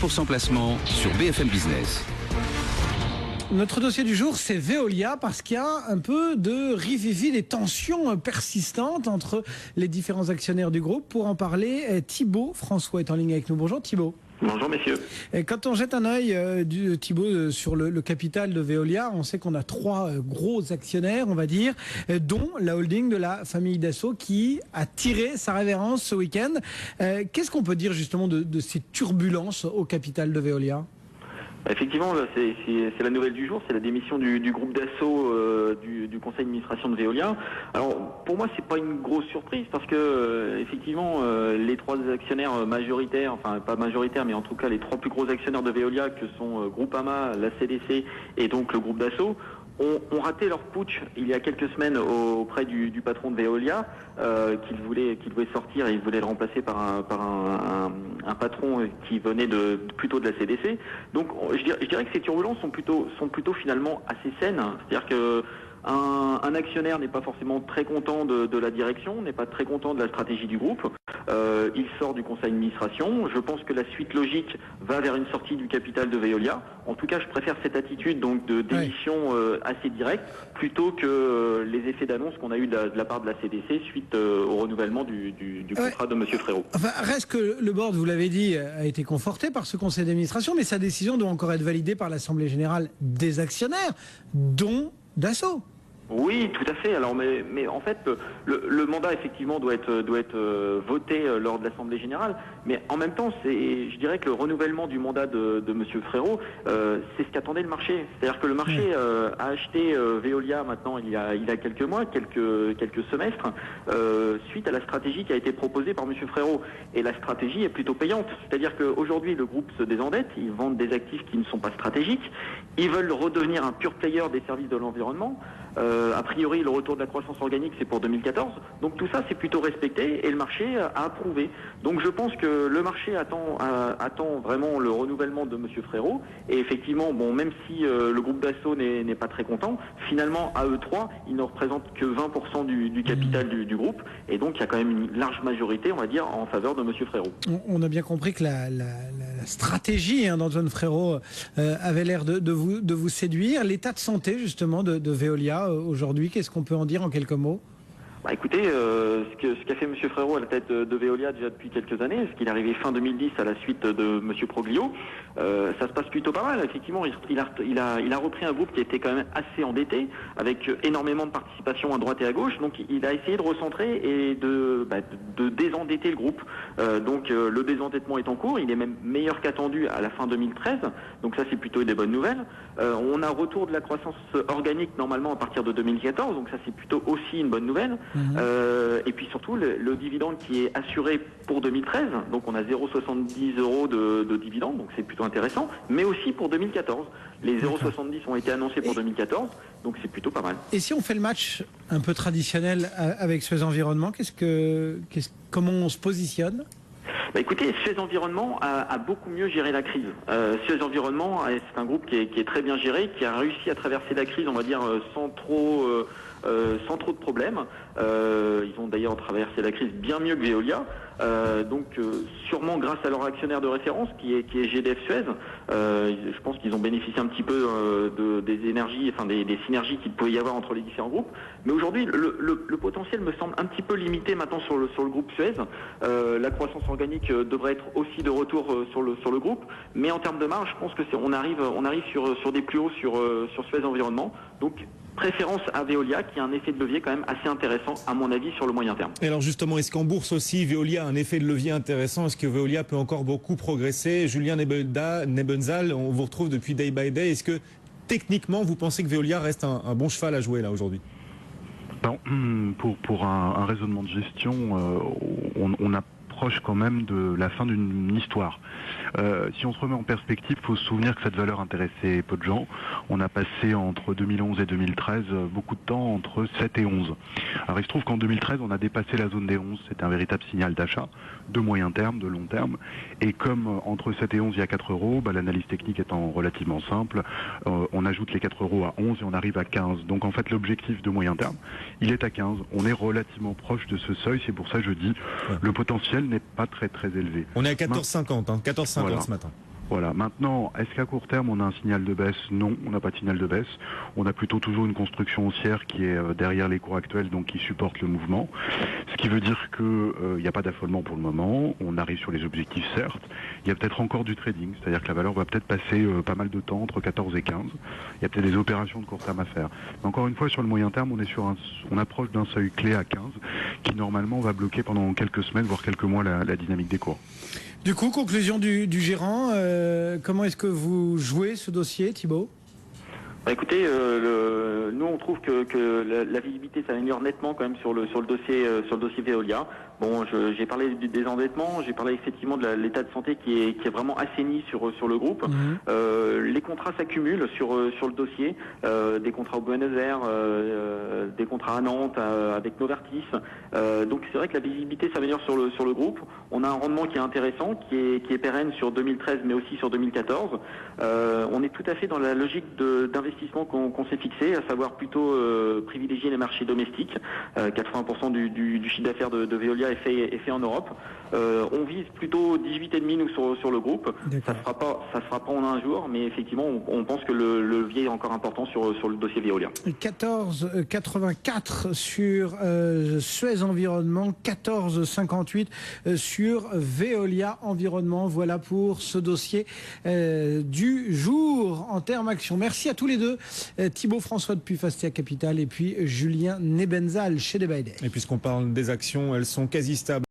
100% placement sur BFM Business. Notre dossier du jour, c'est Veolia, parce qu'il y a un peu de rivivi, des tensions persistantes entre les différents actionnaires du groupe. Pour en parler, Thibaut François est en ligne avec nous. Bonjour Thibaut. Bonjour messieurs. Et quand on jette un œil, Thibaut, sur le capital de Veolia, on sait qu'on a trois gros actionnaires, on va dire, dont la holding de la famille Dassault qui a tiré sa révérence ce week-end. Qu'est-ce qu'on peut dire justement de ces turbulences au capital de Veolia ? Effectivement, c'est la nouvelle du jour, c'est la démission du groupe Dassault du conseil d'administration de Veolia. Alors pour moi, c'est pas une grosse surprise parce que effectivement, les trois actionnaires majoritaires, enfin pas majoritaires, mais en tout cas les trois plus gros actionnaires de Veolia, que sont Groupama, la CDC et donc le groupe Dassault, ont raté leur putsch il y a quelques semaines auprès du patron de Veolia, qu'il voulait sortir et il voulait le remplacer par un patron qui venait plutôt de la CDC. Donc je dirais que ces turbulences sont plutôt finalement assez saines. C'est-à-dire que un actionnaire n'est pas forcément très content de la direction, n'est pas très content de la stratégie du groupe. Il sort du conseil d'administration. Je pense que la suite logique va vers une sortie du capital de Veolia. En tout cas, je préfère cette attitude donc de démission assez directe plutôt que les effets d'annonce qu'on a eu de la part de la CDC suite au renouvellement du contrat de Monsieur Frérot. Enfin, reste que le board, vous l'avez dit, a été conforté par ce conseil d'administration, mais sa décision doit encore être validée par l'Assemblée générale des actionnaires, dont Dassault. Oui, tout à fait. Alors, mais en fait, le mandat effectivement doit être voté lors de l'Assemblée générale. Mais en même temps, je dirais que le renouvellement du mandat de Monsieur Frérot, c'est ce qu'attendait le marché. C'est-à-dire que le marché a acheté Veolia maintenant il y a quelques mois, quelques semestres, suite à la stratégie qui a été proposée par Monsieur Frérot. Et la stratégie est plutôt payante. C'est-à-dire qu'aujourd'hui, le groupe se désendette, ils vendent des actifs qui ne sont pas stratégiques, ils veulent redevenir un pure player des services de l'environnement. A priori, le retour de la croissance organique, c'est pour 2014. Donc tout ça, c'est plutôt respecté et le marché a approuvé. Donc je pense que le marché attend vraiment le renouvellement de Monsieur Frérot. Et effectivement, bon, même si le groupe Dassault n'est pas très content, finalement, à eux trois, ils ne représentent que 20% du capital du groupe. Et donc, il y a quand même une large majorité, on va dire, en faveur de Monsieur Frérot. On a bien compris que la stratégie d'Antoine Frérot avait l'air de vous séduire. L'état de santé, justement, de Veolia aujourd'hui, qu'est-ce qu'on peut en dire en quelques mots ? Écoutez, ce qu'a fait Monsieur Frérot à la tête de Veolia déjà depuis quelques années, parce qu'il est arrivé fin 2010 à la suite de Monsieur Proglio, ça se passe plutôt pas mal. Effectivement, il a repris un groupe qui était quand même assez endetté, avec énormément de participation à droite et à gauche. Donc, il a essayé de recentrer et de désendetter le groupe. Donc, le désendettement est en cours. Il est même meilleur qu'attendu à la fin 2013. Donc, ça, c'est plutôt des bonnes nouvelles. On a retour de la croissance organique normalement à partir de 2014. Donc, ça, c'est plutôt aussi une bonne nouvelle. Et puis surtout le dividende qui est assuré pour 2013, donc on a 0,70 € de dividende, donc c'est plutôt intéressant, mais aussi pour 2014. Les 0,70 ont été annoncés pour 2014, donc c'est plutôt pas mal. Et si on fait le match un peu traditionnel avec Suez Environnement, comment on se positionne ? Écoutez, Suez Environnement a beaucoup mieux géré la crise. Suez Environnement, c'est un groupe qui est très bien géré, qui a réussi à traverser la crise, on va dire, sans trop de problèmes. Ils ont d'ailleurs traversé la crise bien mieux que Veolia. Donc sûrement grâce à leur actionnaire de référence qui est GDF Suez. Je pense qu'ils ont bénéficié un petit peu des énergies, enfin des synergies qu'il pouvait y avoir entre les différents groupes. Mais aujourd'hui, le potentiel me semble un petit peu limité maintenant sur le groupe Suez. La croissance organique devrait être aussi de retour sur le groupe, mais en termes de marge, je pense que on arrive sur des plus hauts sur Suez Environnement. Donc préférence à Veolia qui a un effet de levier quand même assez intéressant à mon avis sur le moyen terme. Et alors justement, est-ce qu'en bourse aussi Veolia a un effet de levier intéressant ? Est-ce que Veolia peut encore beaucoup progresser ? Julien Nebenzal, on vous retrouve depuis Day by Day. Est-ce que techniquement vous pensez que Veolia reste un bon cheval à jouer là aujourd'hui ? Pour un raisonnement de gestion, on approche quand même de la fin d'une histoire. Si on se remet en perspective, il faut se souvenir que cette valeur intéressait peu de gens. On a passé entre 2011 et 2013 beaucoup de temps entre 7 et 11. Alors il se trouve qu'en 2013, on a dépassé la zone des 11. C'était un véritable signal d'achat, de moyen terme, de long terme. Et comme entre 7 et 11, il y a 4 euros, l'analyse technique étant relativement simple, on ajoute les 4 euros à 11 et on arrive à 15. Donc en fait, l'objectif de moyen terme, il est à 15. On est relativement proche de ce seuil. C'est pour ça que je dis le potentiel n'est pas très très élevé. On est à 14,50, 14,50 ce matin. Voilà. Maintenant, est-ce qu'à court terme, on a un signal de baisse? Non, on n'a pas de signal de baisse. On a plutôt toujours une construction haussière qui est derrière les cours actuels, donc qui supporte le mouvement. Ce qui veut dire qu'il n'y a pas d'affolement pour le moment. On arrive sur les objectifs, certes. Il y a peut-être encore du trading, c'est-à-dire que la valeur va peut-être passer pas mal de temps, entre 14 et 15. Il y a peut-être des opérations de court terme à faire. Mais encore une fois, sur le moyen terme, on approche d'un seuil clé à 15, qui normalement va bloquer pendant quelques semaines, voire quelques mois, la dynamique des cours. Du coup, conclusion du gérant, comment est-ce que vous jouez ce dossier, Thibault? Écoutez, nous on trouve que la visibilité s'améliore nettement quand même sur le dossier Veolia. Bon, j'ai parlé des endettements, j'ai parlé effectivement de l'état de santé qui est vraiment assaini sur le groupe. Les contrats s'accumulent sur le dossier, des contrats au Buenos Aires, des contrats à Nantes avec Novartis. Donc c'est vrai que la visibilité s'améliore sur le groupe. On a un rendement qui est intéressant, qui est pérenne sur 2013 mais aussi sur 2014. On est tout à fait dans la logique d'investissement qu'on s'est fixé, à savoir plutôt privilégier les marchés domestiques. 80% du chiffre d'affaires de Veolia est fait en Europe. On vise plutôt 18,5 nous sur le groupe. Ça se fera pas en un jour, mais effectivement on pense que le levier est encore important sur le dossier Veolia. 14,84 sur Suez Environnement, 14,58 sur Veolia Environnement. Voilà pour ce dossier du jour en termes actions. Merci à tous les deux, Thibault François depuis Fastia Capital et puis Julien Nebenzal chez Day by Day. Et puisqu'on parle des actions, elles sont quasi stables.